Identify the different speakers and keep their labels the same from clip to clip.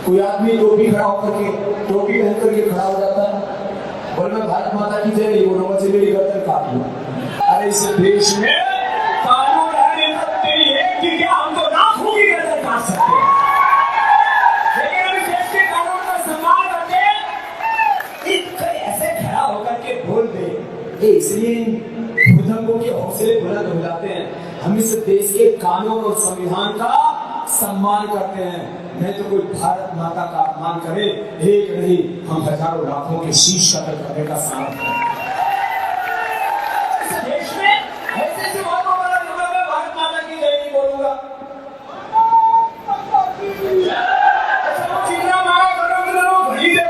Speaker 1: कोई आदमी टोपी खड़ा होकर के टोपी पहन करके खड़ा हो जाता है, बोले मैं भारत माता की जय नहीं बोलूंगा, मुझे मेरी गर्दन काट लो। अरे इस देश में कानून है कि क्या हम तो लाखों की गर्दन काट सकते हैं, लेकिन हम इस देश के कानून का सम्मान करके ऐसे खड़ा होकर के बोल दे, इसलिए भुजंगों के हौसले बुलंद हो जाते हैं। हम इस देश के कानून और संविधान का सम्मान करते हैं, नहीं तो कोई भारत माता का अपमान करे, एक नहीं हम हजारों लाखों के शीश कतल करने का सामर्थ्य है। इस देश में ऐसे से बातों पर मैं भारत माता की जय नहीं बोलूंगा।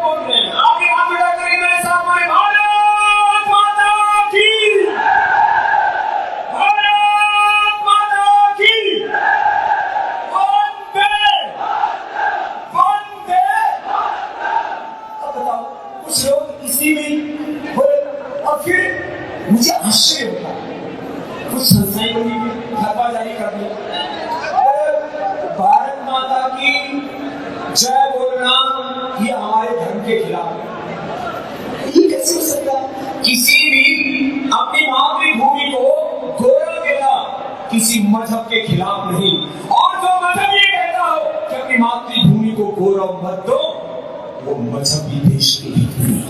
Speaker 1: बोल रहे हैं आगे आप बिड़ा करेंगे मेरे साथ में भारत माता की, भारत माता की, वंदे वंदे। अब बताओ कुछ लोग इसी में बोले, और फिर मुझे आश्चर्य होता है, कुछ संस्थाएं बनी फतवा जारी कर दी, भारत माता की जय बोलना ये हमारे धर्म के खिलाफ है। ये कैसे हो सकता है? किसी भी अपनी मातृभूमि को गौरव देना किसी मजहब के खिलाफ नहीं, और जो मजहब ये कहता हो कि अपनी मातृभूमि को गौरव मत दो, वो मजहब भी देश के हित नहीं।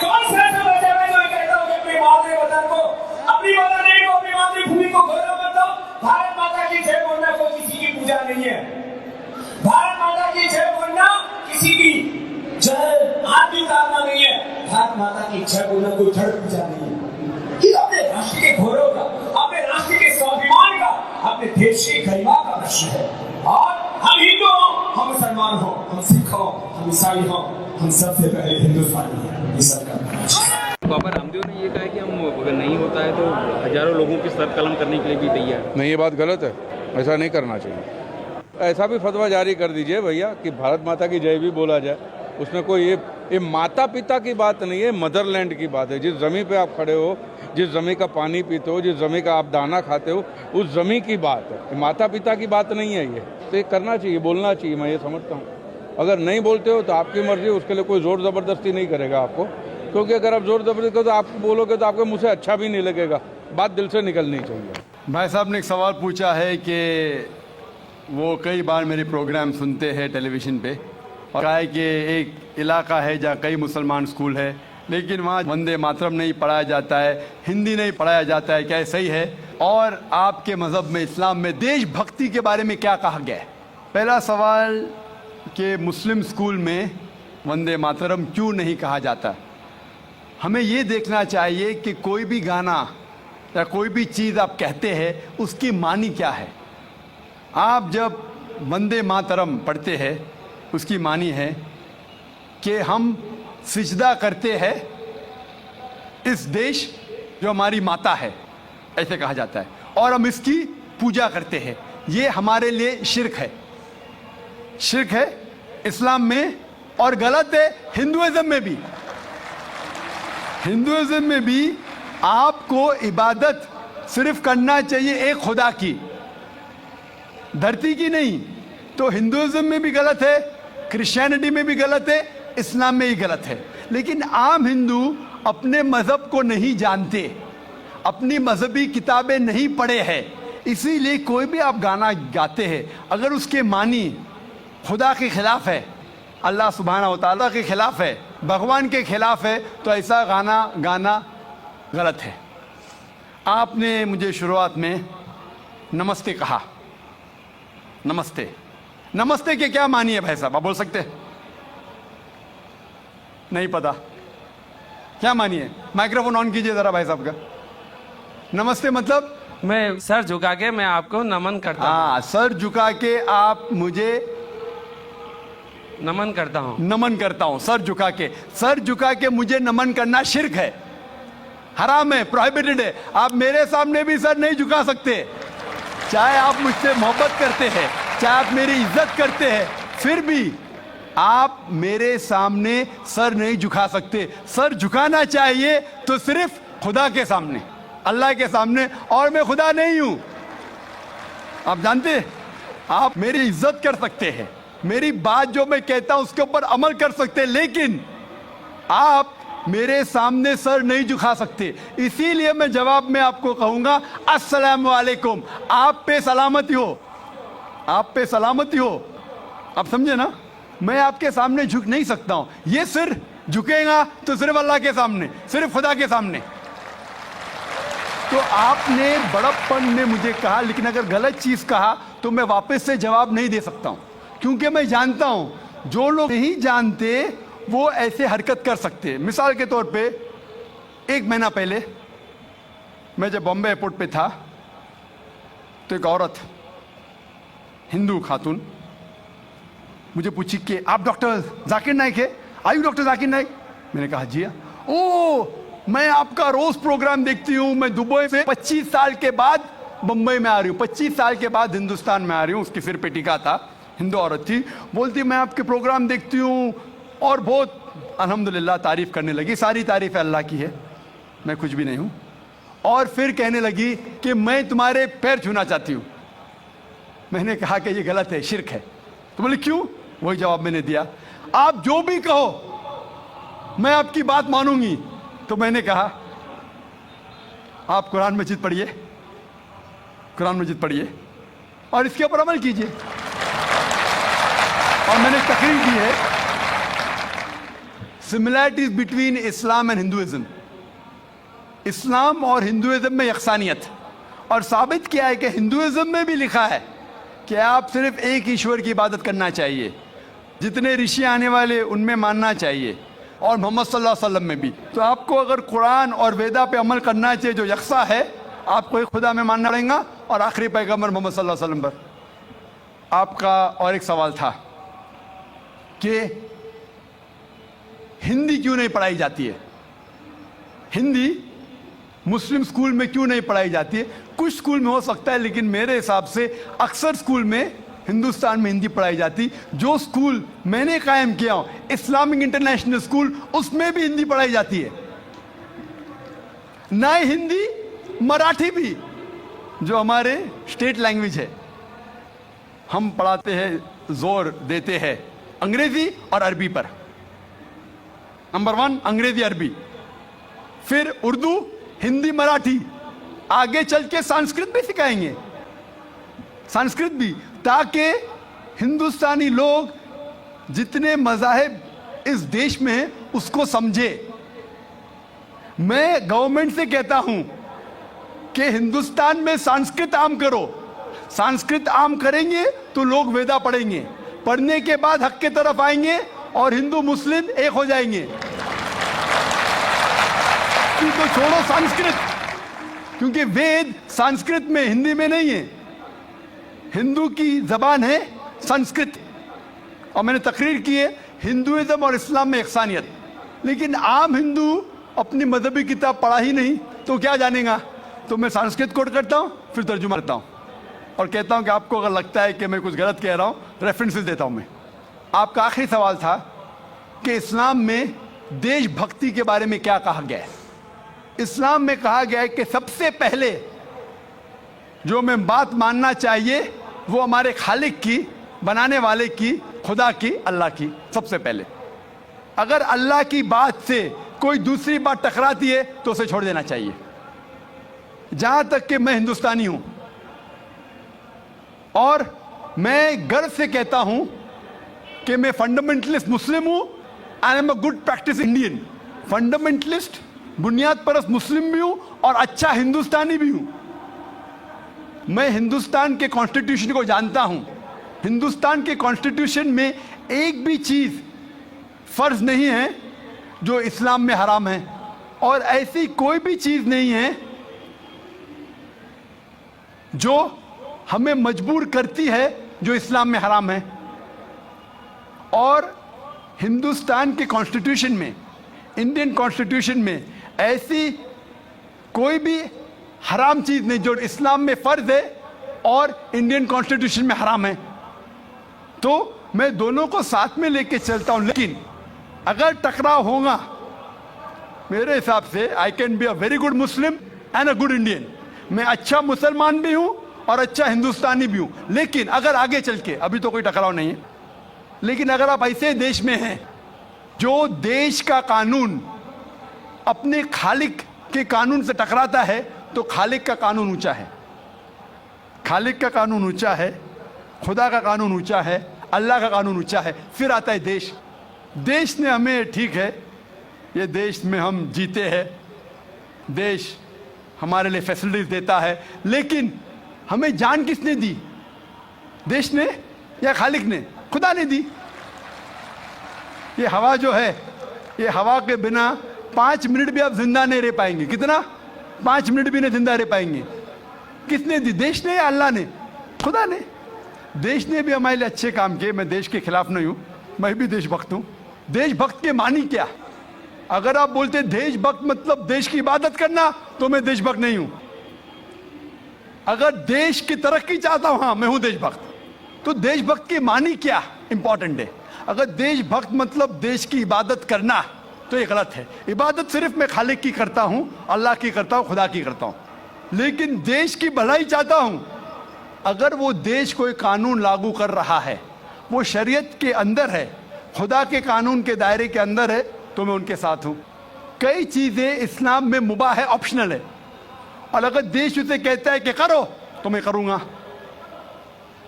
Speaker 1: कौन सा ऐसा मजहब है जो कहता हो कि अपनी मातृवतन को, अपनी मदर नहीं को, अपनी मातृभूमि को गौरव मत दो? भारत माता की जय बोलना कोई किसी की पूजा नहीं है। भारत माता की जय बोलना किसी की जय आदि उतारना नहीं है। भारत माता की जय बोलना कोई जड़ पूजा नहीं है। ये अपने राष्ट्र के गौरव का, अपने राष्ट्र के स्वाभिमान का, अपने देश की गरिमा का प्रश्न है। और हम हिंदू हो, हम मुसलमान हो, हम सिख हो, हम ईसाई हो, हम सबसे पहले हिंदुस्तानी हैं। ये सबका
Speaker 2: बाबा रामदेव ने ये कहा कि हम अगर नहीं होता है तो हजारों लोगों के सर कलम करने के लिए भी तैयार।
Speaker 3: नहीं, ये बात गलत है, ऐसा नहीं करना चाहिए। ऐसा भी फतवा जारी कर दीजिए भैया कि भारत माता की जय भी बोला जाए। उसमें कोई ये माता पिता की बात नहीं है, मदरलैंड की बात है। जिस ज़मीन पे आप खड़े हो, जिस ज़मीन का पानी पीते हो, जिस ज़मीन का आप दाना खाते हो, उस ज़मीन की बात है, माता पिता की बात नहीं है ये। तो ये करना चाहिए, बोलना चाहिए, मैं ये समझता हूँ। अगर नहीं बोलते हो तो आपकी मर्जी, उसके लिए कोई ज़ोर ज़बरदस्ती नहीं करेगा आपको, क्योंकि अगर आप ज़ोर ज़बरदस्ती करो तो आप बोलोगे तो आपके मुँह से अच्छा भी नहीं लगेगा। बात दिल से निकलनी चाहिए।
Speaker 4: भाई साहब ने एक सवाल पूछा है कि वो कई बार मेरे प्रोग्राम सुनते हैं टेलीविज़न पे, और कहा है कि एक इलाका है जहाँ कई मुसलमान स्कूल है, लेकिन वहाँ वंदे मातरम नहीं पढ़ाया जाता है, हिंदी नहीं पढ़ाया जाता है, क्या सही है? और आपके मज़हब में, इस्लाम में देशभक्ति के बारे में क्या कहा गया है? पहला सवाल कि मुस्लिम स्कूल में वंदे मातरम क्यों नहीं कहा जाता? हमें ये देखना चाहिए कि कोई भी गाना या कोई भी चीज़ आप कहते हैं उसकी मानी क्या है। आप जब वंदे मातरम पढ़ते हैं उसकी मानी है कि हम सिजदा करते हैं इस देश जो हमारी माता है, ऐसे कहा जाता है, और हम इसकी पूजा करते हैं। ये हमारे लिए शिर्क है, शिर्क है इस्लाम में, और गलत है हिंदुइज्म में भी। हिंदुइज्म में भी आपको इबादत सिर्फ करना चाहिए एक खुदा की, धरती की नहीं। तो हिंदुइज्म में भी गलत है, क्रिश्चियनिटी में भी गलत है, इस्लाम में ही गलत है। लेकिन आम हिंदू अपने मज़हब को नहीं जानते, अपनी मजहबी किताबें नहीं पढ़े हैं, इसीलिए कोई भी आप गाना गाते हैं, अगर उसके मानी खुदा के खिलाफ है, अल्लाह सुब्हानहू व तआला के खिलाफ है, भगवान के खिलाफ है, तो ऐसा गाना गाना गलत है। आपने मुझे शुरुआत में नमस्ते कहा, नमस्ते, नमस्ते के क्या मानी है भाई साहब, आप बोल सकते हैं? नहीं पता क्या मानी है? माइक्रोफोन ऑन कीजिए जरा भाई साहब का। नमस्ते मतलब
Speaker 5: मैं सर झुका के मैं आपको नमन करता हूँ।
Speaker 4: हाँ, सर झुका के आप मुझे
Speaker 5: नमन करता हूँ,
Speaker 4: नमन करता हूँ। सर झुका के, सर झुका के मुझे नमन करना शिर्क है, हराम है, प्रोहिबिटेड है। आप मेरे सामने भी सर नहीं झुका सकते, चाहे आप मुझसे मोहब्बत करते हैं, चाहे आप मेरी इज्जत करते हैं, फिर भी आप मेरे सामने सर नहीं झुका सकते। सर झुकाना चाहिए तो सिर्फ खुदा के सामने, अल्लाह के सामने, और मैं खुदा नहीं हूं। आप जानते हैं, आप मेरी इज्जत कर सकते हैं, मेरी बात जो मैं कहता हूं उसके ऊपर अमल कर सकते, लेकिन आप मेरे सामने सर नहीं झुका सकते। इसीलिए मैं जवाब में आपको कहूंगा अस्सलाम वालेकुम, आप पे सलामती हो, आप पे सलामती हो। आप समझे ना, मैं आपके सामने झुक नहीं सकता हूं। ये सिर झुकेगा तो सिर्फ अल्लाह के सामने, सिर्फ खुदा के सामने। तो आपने बड़प्पन में मुझे कहा, लेकिन अगर गलत चीज कहा तो मैं वापस से जवाब नहीं दे सकता हूं, क्योंकि मैं जानता हूं जो लोग नहीं जानते वो ऐसे हरकत कर सकते हैं। मिसाल के तौर पे 1 महीना पहले मैं जब बॉम्बे एयरपोर्ट पे था तो एक औरत, हिंदू खातून, मुझे पूछी कि आप डॉक्टर जाकिर नाइक है? आयु डॉक्टर जाकिर नाइक? मैंने कहा जी हाँ। ओ, मैं आपका रोज प्रोग्राम देखती हूँ, मैं दुबई से 25 साल के बाद मुंबई में आ रही हूँ, 25 साल के बाद हिंदुस्तान में आ रही हूँ। उसके सिर पे टीका था, हिंदू औरत थी, बोलती मैं आपके प्रोग्राम देखती हूँ और बहुत अल्हम्दुलिल्लाह तारीफ करने लगी। सारी तारीफ अल्लाह की है, मैं कुछ भी नहीं हूँ। और फिर कहने लगी कि मैं तुम्हारे पैर छूना चाहती हूँ। मैंने कहा कि ये गलत है, शिर्क है। तो बोले क्यों? वही जवाब मैंने दिया, आप जो भी कहो मैं आपकी बात मानूंगी। तो मैंने कहा आप कुरान मजीद पढ़िए, कुरान मजीद पढ़िए और इसके ऊपर अमल कीजिए। और मैंने तकरीर की है similarities between Islam and Hinduism, Islam और हिंदुइज्म में यकसानियत। और साबित किया है कि हिंदुइज्म में भी लिखा है कि आप सिर्फ एक ईश्वर की इबादत करना चाहिए, जितने ऋषि आने वाले उनमें मानना चाहिए, और मोहम्मद सल्लल्लाहु अलैहि वसल्लम में भी। तो आपको अगर कुरान और वेदा पे अमल करना चाहिए जो यकसा है, आपको एक खुदा में मानना पड़ेगा और आखिरी पैगंबर मोहम्मद सल्लल्लाहु अलैहि वसल्लम पर। आपका और एक सवाल था कि हिंदी क्यों नहीं पढ़ाई जाती है, हिंदी मुस्लिम स्कूल में क्यों नहीं पढ़ाई जाती है? कुछ स्कूल में हो सकता है, लेकिन मेरे हिसाब से अक्सर स्कूल में हिंदुस्तान में हिंदी पढ़ाई जाती। जो स्कूल मैंने कायम किया हूं, इस्लामिक इंटरनेशनल स्कूल, उसमें भी हिंदी पढ़ाई जाती है। ना हिंदी, मराठी भी, जो हमारे स्टेट लैंग्वेज है, हम पढ़ाते हैं, जोर देते हैं अंग्रेजी और अरबी पर। नंबर 1 अंग्रेजी अरबी, फिर उर्दू, हिंदी, मराठी, आगे चल के संस्कृत भी सिखाएंगे, संस्कृत भी, ताकि हिंदुस्तानी लोग जितने मज़ाहिब इस देश में हैं उसको समझे। मैं गवर्नमेंट से कहता हूं कि हिंदुस्तान में संस्कृत आम करो। संस्कृत आम करेंगे तो लोग वेदा पढ़ेंगे, पढ़ने के बाद हक के तरफ आएंगे और हिंदू मुस्लिम एक हो जाएंगे। तो छोड़ो संस्कृत, क्योंकि वेद संस्कृत में, हिंदी में नहीं है। हिंदू की जबान है संस्कृत। और मैंने तकरीर की है हिंदुइज्म और इस्लाम में यकसानियत। लेकिन आम हिंदू अपनी मजहबी किताब पढ़ा ही नहीं तो क्या जानेगा? तो मैं संस्कृत कोट करता हूँ, फिर तर्जुमा करता हूँ और कहता हूँ कि आपको अगर लगता है कि मैं कुछ गलत कह रहा हूँ, रेफरेंसेस देता हूँ मैं। आपका आखिरी सवाल था कि इस्लाम में देशभक्ति के बारे में क्या कहा गया है। इस्लाम में कहा गया है कि सबसे पहले जो मैं बात मानना चाहिए वो हमारे खालिक की, बनाने वाले की, खुदा की, अल्लाह की सबसे पहले। अगर अल्लाह की बात से कोई दूसरी बात टकराती है तो उसे छोड़ देना चाहिए। जहां तक कि मैं हिंदुस्तानी हूं और मैं गर्व से कहता हूं कि मैं फंडामेंटलिस्ट मुस्लिम हूं, आई am a good practice Indian. Fundamentalist, बुनियाद परस्त मुस्लिम भी हूं और अच्छा हिंदुस्तानी भी हूं। मैं हिंदुस्तान के कॉन्स्टिट्यूशन को जानता हूं। हिंदुस्तान के कॉन्स्टिट्यूशन में एक भी चीज फर्ज नहीं है जो इस्लाम में हराम है, और ऐसी कोई भी चीज नहीं है जो हमें मजबूर करती है जो इस्लाम में हराम है। और हिंदुस्तान के कॉन्स्टिट्यूशन में, इंडियन कॉन्स्टिट्यूशन में ऐसी कोई भी हराम चीज नहीं जो इस्लाम में फर्ज है और इंडियन कॉन्स्टिट्यूशन में हराम है। तो मैं दोनों को साथ में लेके चलता हूं। लेकिन अगर टकराव होगा, मेरे हिसाब से I can be a very good Muslim and a good Indian. मैं अच्छा मुसलमान भी हूं और अच्छा हिंदुस्तानी भी हूं। लेकिन अगर आगे चल के, अभी तो कोई टकराव नहीं है, लेकिन अगर आप ऐसे देश में हैं जो देश का कानून अपने खालिक के कानून से टकराता है, तो खालिक का कानून ऊंचा है, खालिक का कानून ऊंचा है, खुदा का कानून ऊंचा है, अल्लाह का कानून ऊंचा है, फिर आता है देश। देश ने हमें, ठीक है, ये देश में हम जीते हैं, देश हमारे लिए फैसिलिटीज देता है, लेकिन हमें जान किसने दी? देश ने या खालिक ने? खुदा ने दी। ये हवा जो है, ये हवा के बिना 5 मिनट भी आप जिंदा नहीं रह पाएंगे। कितना? 5 मिनट भी नहीं जिंदा रह पाएंगे। किसने दी? देश ने या अल्लाह ने? खुदा ने। देश ने भी हमारे लिए अच्छे काम किए। मैं देश के खिलाफ नहीं हूं, मैं भी देशभक्त हूं। देशभक्त के मानी क्या? अगर आप बोलते देशभक्त मतलब देश की इबादत करना, तो मैं देशभक्त नहीं हूं। अगर देश की तरक्की चाहता हूं, हाँ मैं हूं देशभक्त। तो देशभक्त की मानी क्या इंपॉर्टेंट है। अगर देशभक्त मतलब देश की इबादत करना, तो ये गलत है। इबादत सिर्फ मैं खालिक की करता हूं, अल्लाह की करता हूं, खुदा की करता हूं। लेकिन देश की भलाई चाहता हूं, अगर वो देश कोई कानून लागू कर रहा है, वो शरीयत के अंदर है, खुदा के कानून के दायरे के अंदर है, तो मैं उनके साथ हूं। कई चीजें इस्लाम में मुबाह है, ऑप्शनल है, और अगर देश उसे कहता है कि करो, तो मैं करूंगा।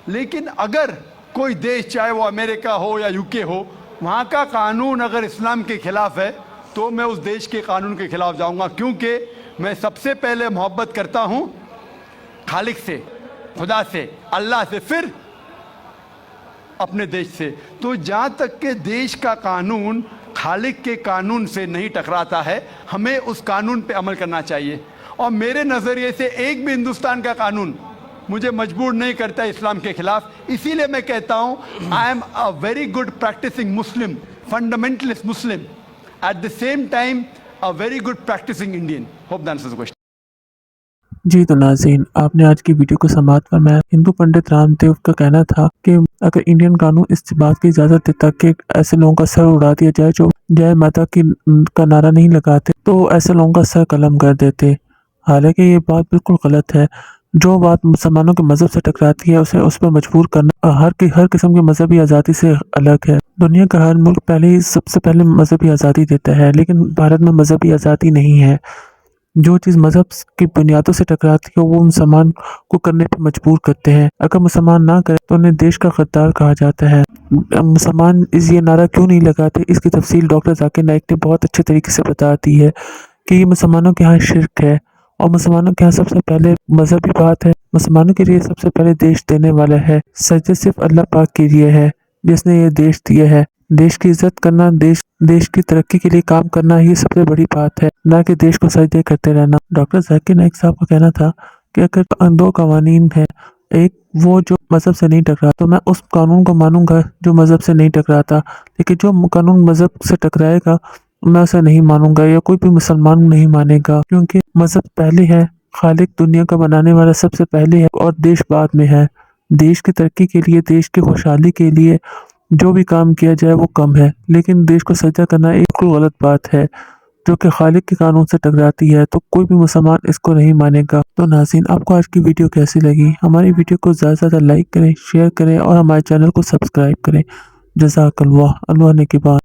Speaker 4: लेकिन अगर कोई देश, चाहे वो अमेरिका हो या यूके हो, वहाँ का कानून अगर इस्लाम के खिलाफ है, तो मैं उस देश के कानून के खिलाफ जाऊंगा, क्योंकि मैं सबसे पहले मोहब्बत करता हूँ खालिक से, खुदा से, अल्लाह से, फिर अपने देश से। तो जहाँ तक के देश का कानून खालिक के कानून से नहीं टकराता है, हमें उस कानून पे अमल करना चाहिए। और मेरे नज़रिए से एक भी हिंदुस्तान का कानून मुझे मजबूर नहीं करता इस्लाम के खिलाफ। इसीलिए मैं कहता हूँ I am a very good practising Muslim, fundamentalist Muslim, at the same time a very good practising Indian. Hope that answers the question.
Speaker 6: जी तो नाज़रीन, आपने आज की वीडियो को समाप्त फरमाया। हिंदू पंडित रामदेव का कहना था कि अगर इंडियन कानून इस बात की इजाज़त देता कि ऐसे लोगों का सर उड़ा दिया जाए जो जय माता की का नारा नहीं लगाते, तो ऐसे लोगों का सर कलम कर देते। हालांकि ये बात बिल्कुल गलत है। जो बात मुसलमानों के मज़हब से टकराती है, उसे उस पर मजबूर करना हर किस्म की मजहबी आज़ादी से अलग है। दुनिया का हर मुल्क सबसे पहले मजहबी आज़ादी देता है, लेकिन भारत में मजहबी आज़ादी नहीं है। जो चीज़ मजहब की बुनियादों से टकराती है, वो मुसलमान को करने पर मजबूर करते हैं। अगर मुसलमान ना करे तो उन्हें देश का गद्दार कहा जाता है। मुसलमान ये नारा क्यों नहीं लगाते, इसकी तफसील डॉक्टर जाकिर नाइक ने बहुत अच्छे तरीके से बता दी है कि ये मुसलमानों के यहाँ शिर्क है, और मुसलमानों के यहाँ सबसे पहले मजहबी बात है। मुसलमानों के लिए सबसे पहले देश देने वाला है। सजदे सिर्फ अल्लाह पाक के लिए है, जिसने ये देश दिया है। देश की इज्जत करना, देश की तरक्की के लिए काम करना, ये सबसे बड़ी बात है, ना कि देश को सजदे करते रहना। डॉक्टर जाकिर नाइक साहब का कहना था कि अगर 2 कवानीन है, एक वो जो मजहब से नहीं टकरा, तो मैं उस कानून को मानूंगा जो मजहब से नहीं टकराता। लेकिन जो कानून मजहब से टकराएगा, मैं उसे नहीं मानूंगा, या कोई भी मुसलमान नहीं मानेगा, क्योंकि मजहब पहले है, खालिक दुनिया का बनाने वाला सबसे पहले है, और देश बाद में है। देश की तरक्की के लिए, देश की खुशहाली के लिए जो भी काम किया जाए वो कम है, लेकिन देश को सजदा करना एक गलत बात है जो कि खालिक के कानून से टकराती है, तो कोई भी मुसलमान इसको नहीं मानेगा। तो नाज़रीन, आपको आज की वीडियो कैसी लगी? हमारी वीडियो को ज़्यादा से ज़्यादा लाइक करें, शेयर करें और हमारे चैनल को सब्सक्राइब करें। जज़ाकल्लाह। अल्लाह ने के बाद।